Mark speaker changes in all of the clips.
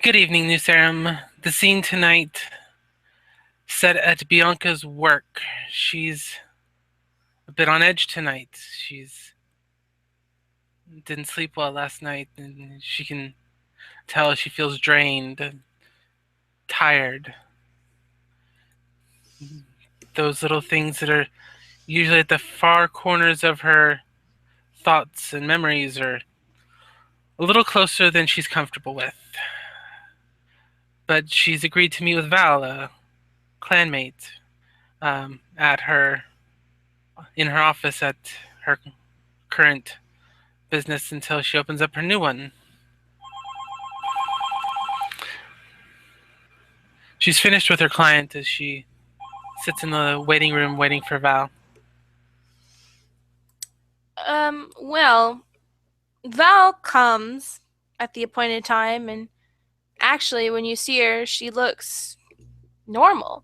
Speaker 1: Good evening, New Serum. The scene tonight set at Bianca's work. She's a bit on edge tonight. She's didn't sleep well last night, and she can tell she feels drained, tired. Those little things that are usually at the far corners of her thoughts and memories are a little closer than she's comfortable with. But she's agreed to meet with Val, a clanmate, at her in her office at her current business until she opens up her new one. She's finished with her client as she sits in the waiting room waiting for Val.
Speaker 2: Well, Val comes at the appointed time, and actually, when you see her, she looks normal.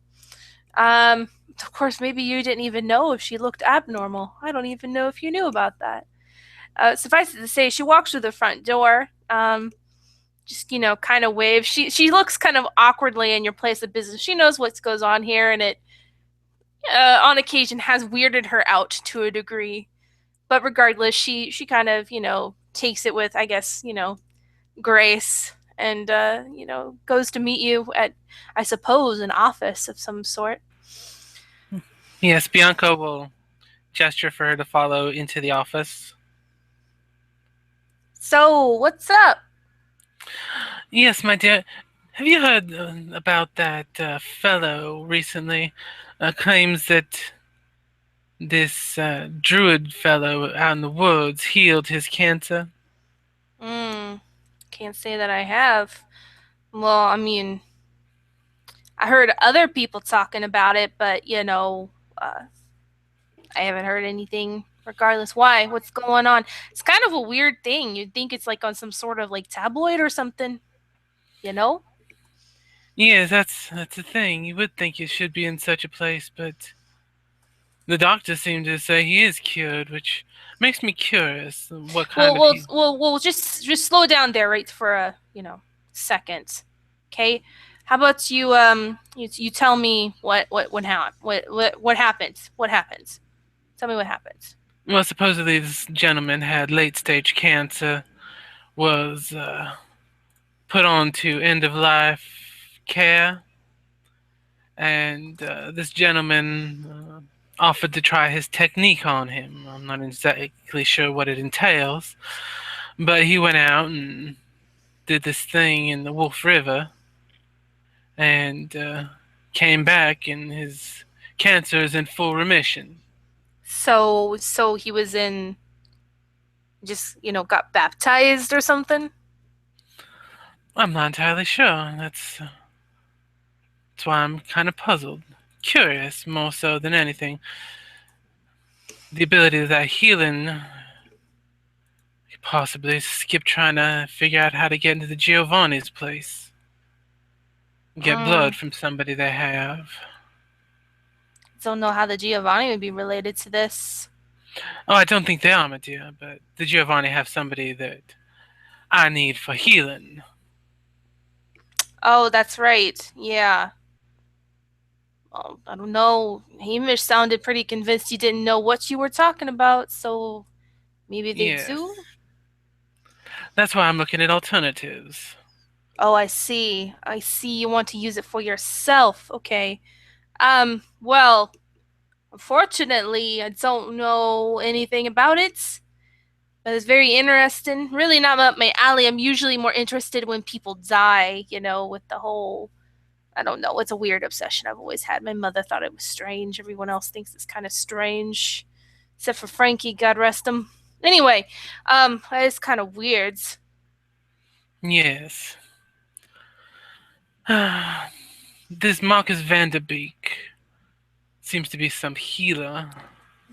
Speaker 2: Of course, maybe you didn't even know if she looked abnormal. I don't even know if you knew about that. Suffice it to say, she walks through the front door. Just kind of waves. She looks kind of awkwardly in your place of business. She knows what goes on here, and it on occasion has weirded her out to a degree. But regardless, she kind of takes it with, I guess, grace, and goes to meet you at, I suppose, an office of some sort.
Speaker 1: Yes, Bianca will gesture for her to follow into the office.
Speaker 2: So what's up?
Speaker 1: Yes, my dear. Have you heard about that fellow recently? Claims that this druid fellow out in the woods healed his cancer.
Speaker 2: Hmm. Can't say that I have. Well, I mean, I heard other people talking about it, but I haven't heard anything. Regardless, why? What's going on? It's kind of a weird thing. You'd think it's like on some sort of like tabloid or something, you know?
Speaker 1: Yes, that's the thing. You would think it should be in such a place, but the doctors seem to say he is cured, which makes me curious. What kind
Speaker 2: Well,
Speaker 1: of
Speaker 2: well,
Speaker 1: he?
Speaker 2: well, well. Just slow down there, right, for a second, okay? How about you tell me what happens? What happens? Tell me what happens.
Speaker 1: Well, supposedly this gentleman had late stage cancer, was put on to end of life care, and this gentleman offered to try his technique on him. I'm not exactly sure what it entails, but he went out and did this thing in the Wolf River and came back, and his cancer is in full remission.
Speaker 2: So he was in, just got baptized or something.
Speaker 1: I'm not entirely sure. That's why I'm kind of puzzled. Curious, more so than anything. The ability of that healing. Possibly skip trying to figure out how to get into the Giovanni's place. Get
Speaker 2: Mm,
Speaker 1: blood from somebody they have.
Speaker 2: don't know how the Giovanni would be related to this.
Speaker 1: Oh, I don't think they are, my dear, but the Giovanni have somebody that I need for healing.
Speaker 2: Oh, that's right. Yeah. Well, I don't know. Hamish sounded pretty convinced you didn't know what you were talking about, so maybe they
Speaker 1: Yes.
Speaker 2: do?
Speaker 1: That's why I'm looking at alternatives.
Speaker 2: Oh, I see. I see you want to use it for yourself. Okay. Well, unfortunately, I don't know anything about it, but it's very interesting. Really not up my alley. I'm usually more interested when people die, with the whole, I don't know, it's a weird obsession I've always had. My mother thought it was strange. Everyone else thinks it's kind of strange, except for Frankie, God rest him. Anyway, it's kind of weird.
Speaker 1: Yes. This Marcus Vanderbeek seems to be some healer.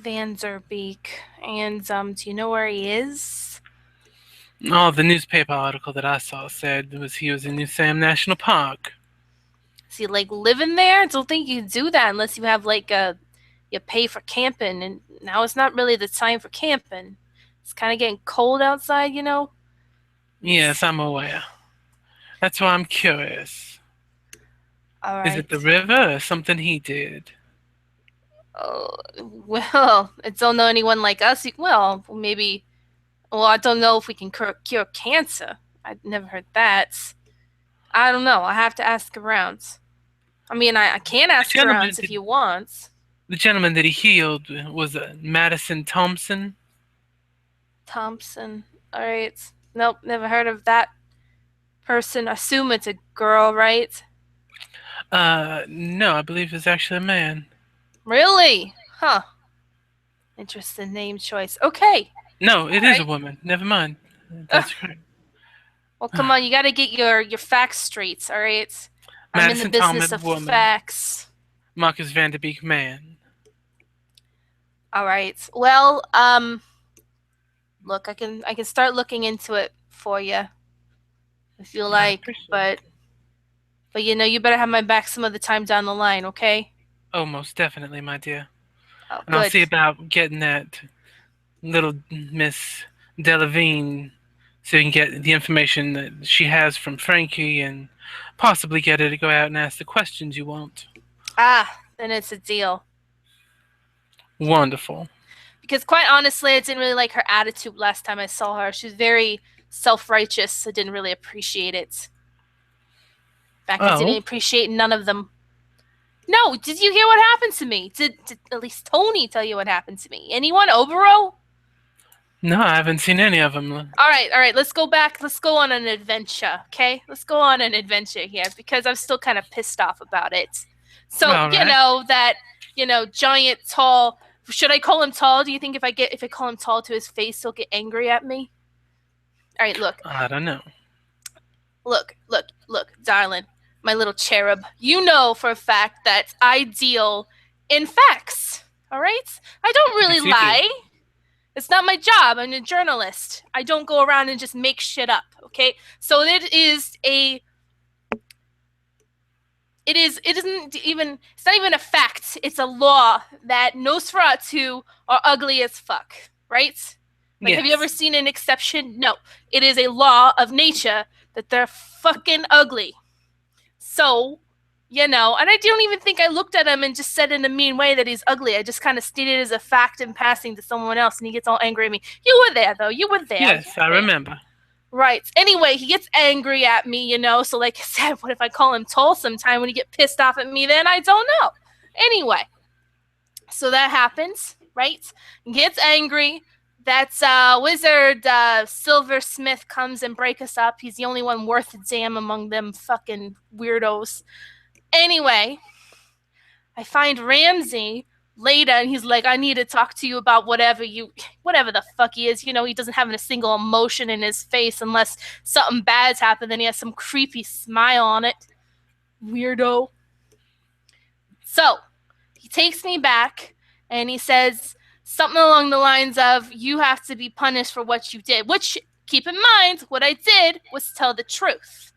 Speaker 2: Vanderbeek. And do you know where he is?
Speaker 1: Oh, the newspaper article that I saw said was he was in New Sam National Park.
Speaker 2: Is he like living there? I don't think you can do that unless you have like a you pay for camping, and now it's not really the time for camping. It's kind of getting cold outside.
Speaker 1: Yes, I'm aware. That's why I'm curious.
Speaker 2: All
Speaker 1: Is it the
Speaker 2: right.
Speaker 1: river or something he did?
Speaker 2: Oh, well, I don't know anyone like us. Well, maybe. Well, I don't know if we can cure cancer. I've never heard that. I don't know. I have to ask around. I mean, I can
Speaker 1: The
Speaker 2: ask
Speaker 1: gentleman
Speaker 2: around if
Speaker 1: that
Speaker 2: you want.
Speaker 1: the gentleman that he healed was Madison Thompson.
Speaker 2: Thompson. All right. Nope, never heard of that person. Assume it's a girl, right?
Speaker 1: No, I believe it's actually a man.
Speaker 2: Really? Huh. Interesting name choice. Okay.
Speaker 1: No,
Speaker 2: All
Speaker 1: it is a
Speaker 2: right.
Speaker 1: woman. Never mind.
Speaker 2: Ugh.
Speaker 1: That's correct.
Speaker 2: Well, come on. You got to get your facts straight. All right. I'm in the
Speaker 1: Madison
Speaker 2: business
Speaker 1: Talmadge,
Speaker 2: of
Speaker 1: woman.
Speaker 2: facts.
Speaker 1: Marcus Vanderbeek, man.
Speaker 2: All right. Well, look, I can start looking into it for you if you
Speaker 1: I
Speaker 2: like,
Speaker 1: appreciate
Speaker 2: but
Speaker 1: it.
Speaker 2: you better have my back some of the time down the line, okay?
Speaker 1: Oh, most definitely, my dear.
Speaker 2: Oh,
Speaker 1: And I'll
Speaker 2: good.
Speaker 1: see about getting that little Miss Delavine so you can get the information that she has from Frankie and possibly get her to go out and ask the questions you want.
Speaker 2: Ah, then it's a deal.
Speaker 1: Wonderful.
Speaker 2: Because quite honestly, I didn't really like her attitude last time I saw her. She was very self-righteous. I didn't really appreciate it. In fact, I didn't
Speaker 1: Oh,
Speaker 2: appreciate none of them. No, did you hear what happened to me? Did at least Tony tell you what happened to me? Anyone? Obero?
Speaker 1: no, I haven't seen any of them.
Speaker 2: All right. Let's go back. Let's go on an adventure, okay? Let's go on an adventure here because I'm still kind of pissed off about it. So
Speaker 1: All right.
Speaker 2: giant, tall. Should I call him tall? Do you think if I call him tall to his face, he'll get angry at me? All right,
Speaker 1: I don't know.
Speaker 2: look, darling, my little cherub. You know for a fact that I deal in facts. All right, I don't really
Speaker 1: Yes, you do.
Speaker 2: lie. It's not my job. I'm a journalist. I don't go around and just make shit up, okay? So it's not even a fact. It's a law that Nosferatu are ugly as fuck, right? Like, have you ever
Speaker 1: Yes.
Speaker 2: seen an exception? No. It is a law of nature that they're fucking ugly. So, and I don't even think I looked at him and just said in a mean way that he's ugly. I just kind of stated it as a fact in passing to someone else, and he gets all angry at me. You were there, though. You were there. You
Speaker 1: Yes, I
Speaker 2: were there.
Speaker 1: remember.
Speaker 2: Right. Anyway, he gets angry at me, so like I said, what if I call him tall sometime when he get pissed off at me? Then I don't know. Anyway, so that happens, right? He gets angry. That's wizard Silversmith comes and break us up. He's the only one worth a damn among them fucking weirdos. Anyway, I find Ramsey later and he's like, I need to talk to you about whatever the fuck he is. He doesn't have a single emotion in his face unless something bad's happened, then he has some creepy smile on it. Weirdo. So he takes me back and he says something along the lines of, you have to be punished for what you did, which, keep in mind, what I did was tell the truth.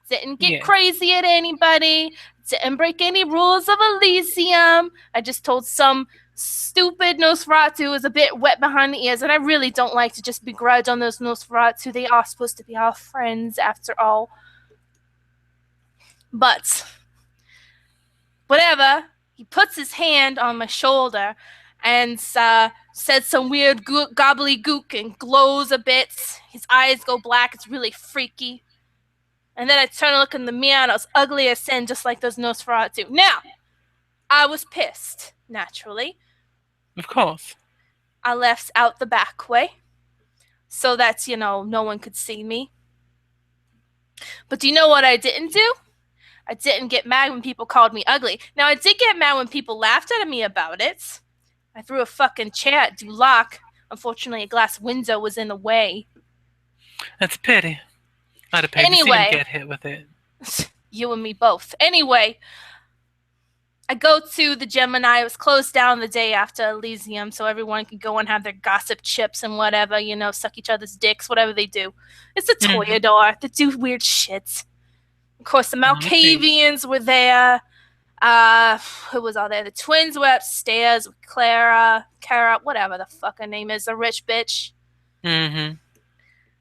Speaker 2: Didn't get
Speaker 1: Yeah.
Speaker 2: crazy at anybody, didn't break any rules of Elysium. I just told some stupid Nosferatu who was a bit wet behind the ears, and I really don't like to just begrudge on those Nosferatu. They are supposed to be our friends after all. But whatever, he puts his hand on my shoulder and said some weird gobbledygook and glows a bit. His eyes go black. It's really freaky. And then I turn and look in the mirror, and I was ugly as sin, just like those Nosferatu. Now, I was pissed, naturally.
Speaker 1: Of course.
Speaker 2: I left out the back way so that, no one could see me. But do you know what I didn't do? I didn't get mad when people called me ugly. Now, I did get mad when people laughed at me about it. I threw a fucking chair at Duloc. Unfortunately, a glass window was in the way.
Speaker 1: That's a pity. I'd have paid to see him get hit with it.
Speaker 2: You and me both. Anyway, I go to the Gemini. It was closed down the day after Elysium, so everyone could go and have their gossip chips and whatever, suck each other's dicks, whatever they do. It's a Toreador. They do weird shit. Of course, the Malkavians were there. Who was all there? The twins were upstairs with Clara, whatever the fuck her name is, a rich bitch.
Speaker 1: Mm-hmm.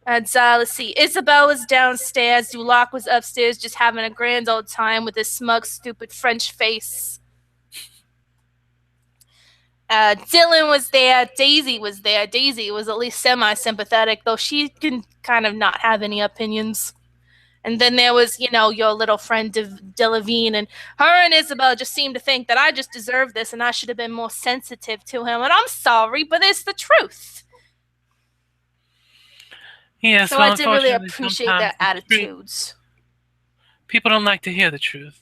Speaker 2: And let's see, Isabel was downstairs, Duloc was upstairs just having a grand old time with his smug, stupid French face. Dylan was there, Daisy was there. Daisy was at least semi sympathetic, though she can kind of not have any opinions. And then there was, your little friend Delavine, and her and Isabel just seemed to think that I just deserved this and I should have been more sensitive to him. And I'm sorry, but it's the truth.
Speaker 1: Yes,
Speaker 2: So I
Speaker 1: well,
Speaker 2: did really
Speaker 1: unfortunately,
Speaker 2: appreciate their
Speaker 1: sometimes the truth.
Speaker 2: attitudes.
Speaker 1: People don't like to hear the truth.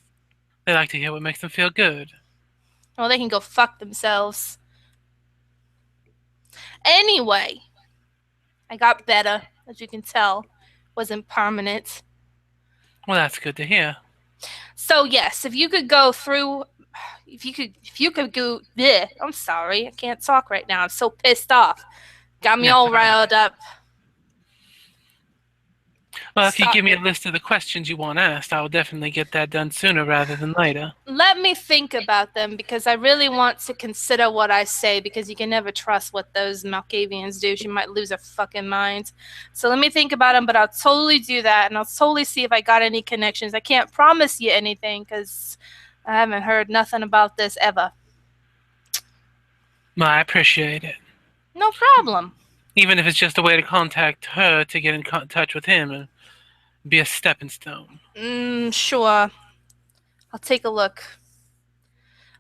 Speaker 1: They like to hear what makes them feel good.
Speaker 2: Well, they can go fuck themselves. Anyway, I got better, as you can tell. Wasn't permanent.
Speaker 1: Well, that's good to hear.
Speaker 2: So yes, if you could go through, if you could go. Bleh, I'm sorry, I can't talk right now. I'm so pissed off. Got me
Speaker 1: That's
Speaker 2: all
Speaker 1: all right.
Speaker 2: riled up.
Speaker 1: Well, if you
Speaker 2: Stop
Speaker 1: give me a
Speaker 2: it.
Speaker 1: list of the questions you want asked, I will definitely get that done sooner rather than later.
Speaker 2: Let me think about them because I really want to consider what I say because you can never trust what those Malkavians do. She might lose her fucking mind. So let me think about them, but I'll totally do that and I'll totally see if I got any connections. I can't promise you anything because I haven't heard nothing about this ever.
Speaker 1: Well, I appreciate it.
Speaker 2: No problem.
Speaker 1: Even if it's just a way to contact her to get in touch with him and be a stepping stone.
Speaker 2: Sure. I'll take a look.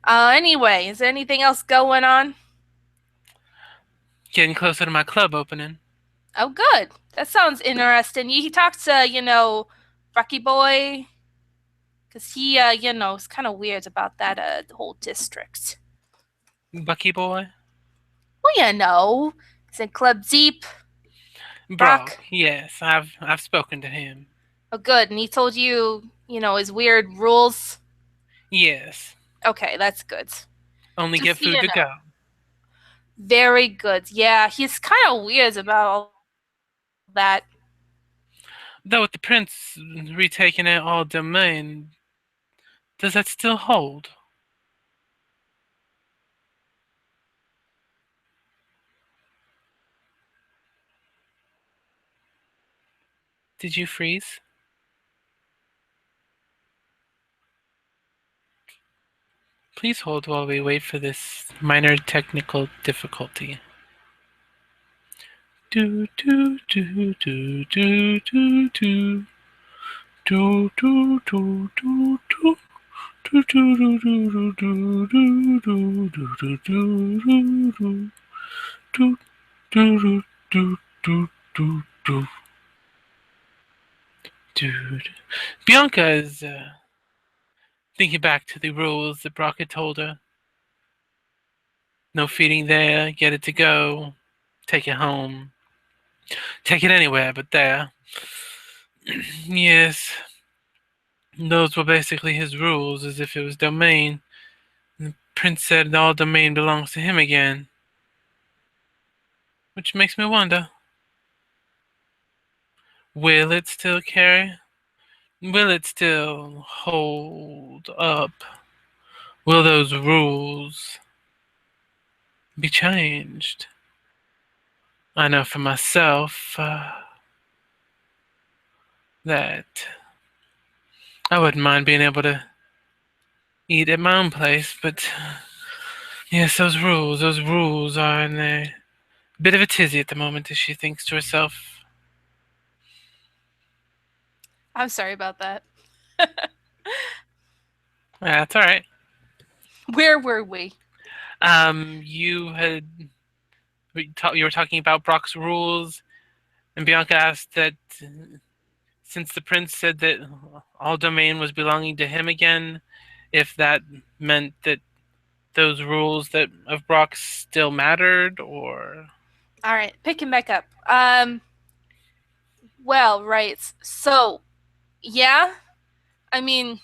Speaker 2: Anyway, is there anything else going on?
Speaker 1: Getting closer to my club opening.
Speaker 2: Oh, good. That sounds interesting. He talked to, Rocky Boy, because he, is kind of weird about that, whole district.
Speaker 1: Bucky boy?
Speaker 2: Well, he's in Club Deep.
Speaker 1: Brock,
Speaker 2: Brock.
Speaker 1: yes, I've spoken to him.
Speaker 2: Oh, good. And he told you, his weird rules.
Speaker 1: Yes.
Speaker 2: Okay, that's good.
Speaker 1: Only
Speaker 2: Just
Speaker 1: get
Speaker 2: so you
Speaker 1: food to
Speaker 2: know.
Speaker 1: go.
Speaker 2: Very good. Yeah, he's kind of weird about all that.
Speaker 1: Though with the prince retaking it all domain, does that still hold? Did you freeze? Please hold while we wait for this minor technical difficulty. Do do do do do do do do do do do do. Do do do do do do do do do do do do do do do do do. Dude, Bianca is thinking back to the rules that Brock had told her. No feeding there, get it to go, take it home, take it anywhere but there. Yes, those were basically his rules, as if it was domain. The prince said all domain belongs to him again, which makes me wonder, will it still carry? Will it still hold up? Will those rules be changed? I know for myself that I wouldn't mind being able to eat at my own place, but yes, those rules are in a bit of a tizzy at the moment, as she thinks to herself.
Speaker 2: I'm sorry about that.
Speaker 1: That's all right.
Speaker 2: Where were we?
Speaker 1: You had you were talking about Brock's rules, and Bianca asked that since the prince said that all domain was belonging to him again, if that meant that those rules that of Brock's still mattered, or
Speaker 2: All right, picking back up. Well, right. So, yeah. I mean,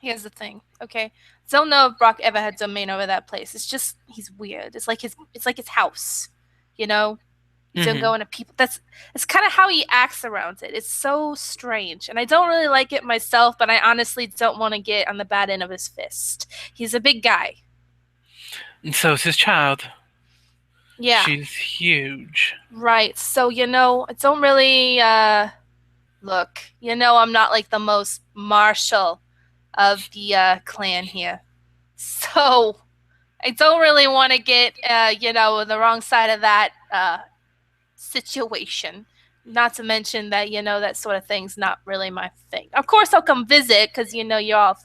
Speaker 2: here's the thing. Okay, don't know if Brock ever had domain over that place. It's just he's weird. It's like his house. You know, you don't go into people. It's kind of how he acts around it. It's so strange, and I don't really like it myself. But I honestly don't want to get on the bad end of his fist. He's a big guy.
Speaker 1: and so's his child.
Speaker 2: Yeah,
Speaker 1: She's huge.
Speaker 2: right. So, I don't really look. I'm not like the most martial of the clan here. So, I don't really want to get on the wrong side of that situation. Not to mention that, that sort of thing's not really my thing. Of course, I'll come visit because, you're all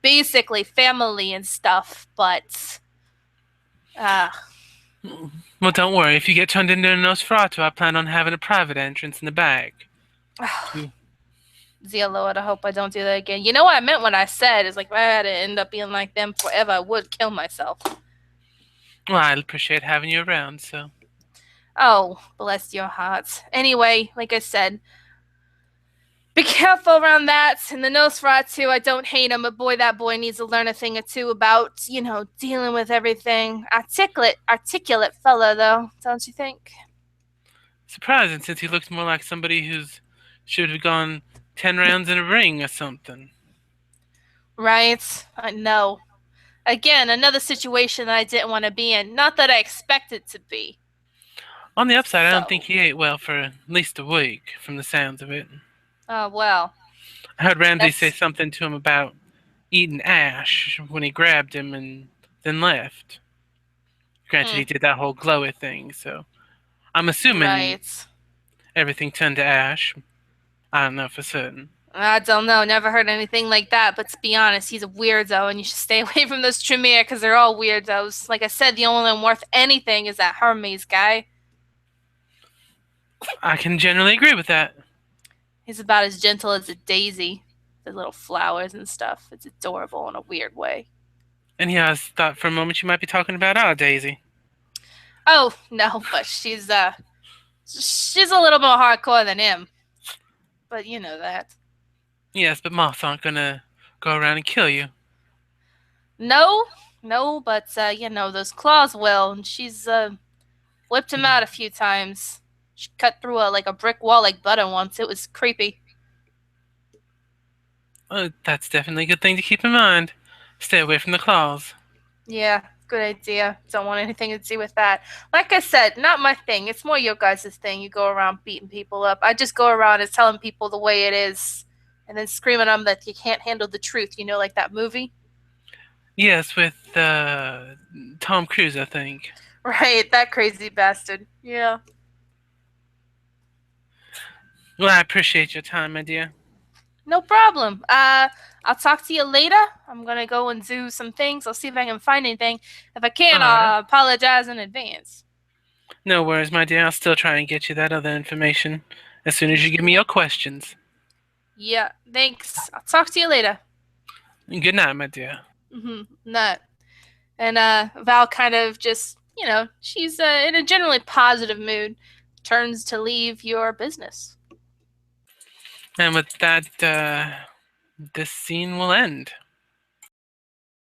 Speaker 2: basically family and stuff, but, uh,
Speaker 1: Well, don't worry. If you get turned into a Nosferatu, I plan on having a private entrance in the back. To...
Speaker 2: dear Lord, I hope I don't do that again. You know what I meant when I said, is like, if I had to end up being like them forever, I would kill myself.
Speaker 1: Well, I appreciate having you around, so.
Speaker 2: Oh, bless your heart. Anyway, like I said, be careful around that. And the Nosferatu, I don't hate him, but boy, that boy needs to learn a thing or two about, dealing with everything. Articulate fella, though, don't you think?
Speaker 1: Surprising, since he looks more like somebody who's should have gone 10 rounds in a ring or something.
Speaker 2: Right? I know. Again, another situation that I didn't want to be in. Not that I expected to be.
Speaker 1: On the upside, I don't think
Speaker 2: So,
Speaker 1: he ate well for at least a week, from the sounds of it.
Speaker 2: oh well.
Speaker 1: I heard Ramsey say
Speaker 2: That's
Speaker 1: something to him about eating ash when he grabbed him and then left. Granted,
Speaker 2: hmm,
Speaker 1: he did that whole glowy thing, so I'm assuming
Speaker 2: right.
Speaker 1: everything turned to ash. I don't know for certain.
Speaker 2: I don't know. Never heard anything like that. But to be honest, he's a weirdo, and you should stay away from those Tremere because they're all weirdos. Like I said, the only one worth anything is that Hermes guy.
Speaker 1: I can generally agree with that.
Speaker 2: He's about as gentle as a daisy. The little flowers and stuff. It's adorable in a weird way.
Speaker 1: And yeah, I thought for a moment you might be talking about our Daisy.
Speaker 2: Oh no, but she's a little more hardcore than him. But you know that.
Speaker 1: Yes, but moths aren't gonna go around and kill you.
Speaker 2: No, no, but those claws will, and she's whipped him out a few times. She cut through a brick wall like butter once. It was creepy.
Speaker 1: That's definitely a good thing to keep in mind. Stay away from the claws.
Speaker 2: Yeah, good idea. Don't want anything to do with that. Like I said, not my thing. It's more your guys' thing. You go around beating people up. I just go around and telling people the way it is, and then screaming at them that you can't handle the truth. Like that movie.
Speaker 1: Yes, with Tom Cruise, I think.
Speaker 2: Right, that crazy bastard. Yeah.
Speaker 1: Well, I appreciate your time, my dear.
Speaker 2: No problem. I'll talk to you later. I'm gonna go and do some things. I'll see if I can find anything. If I can't,
Speaker 1: Alright.
Speaker 2: I'll apologize in advance.
Speaker 1: No worries, my dear. I'll still try and get you that other information as soon as you give me
Speaker 2: Yeah.
Speaker 1: your questions.
Speaker 2: Yeah. Thanks. I'll talk to you later.
Speaker 1: Good night, my dear.
Speaker 2: Nut. And Val kind of just, she's in a generally positive mood, turns to leave your business.
Speaker 1: And with that, this scene will end.